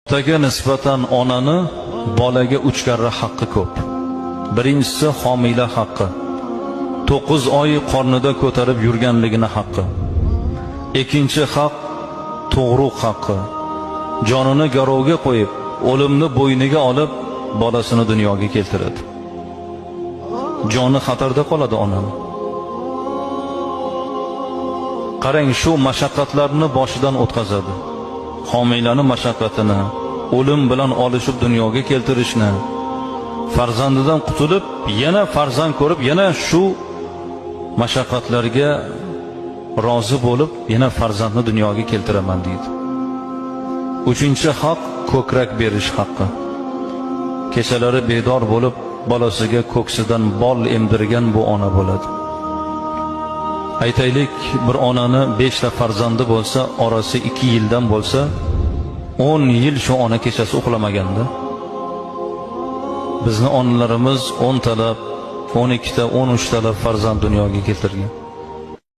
Otaga nisbatan onani bolaga 3 karra haqqi ko'p. Birinchisi homila haqqi. 9 oy qornida ko'tarib yurganligini haqqi. Ikkinchi haq tug'ruq haqqi. Jonini garovga qo'yib, o'limni bo'yniga olib, bolasini dunyoga keltiradi. Joni xatarda qoladi onani. Qarang, shu mashaqqatlarni boshidan o'tkazadi. Homilani mashaqqatini, o'lim bilan olishib dunyoga keltirishni, farzandidan qutulib, yana farzand ko'rib, yana shu mashaqqatlarga rozi bo'lib, yana farzandni dunyoga keltiraman deydi. Uchinchi haq ko'krak berish haqqi. Kechalari bedor bo'lib, bolasiga ko'ksidan bol emdirgan bu ona bo'ladi. Aytaylik, bir onani 5 ta farzandi bo'lsa, orasi 2 yildan bo'lsa, 10 yil shu ona kechasi uxlamaganda. Bizni onalarimiz 10 talab, 12 ta, 13 talab farzand dunyoga keltirgan.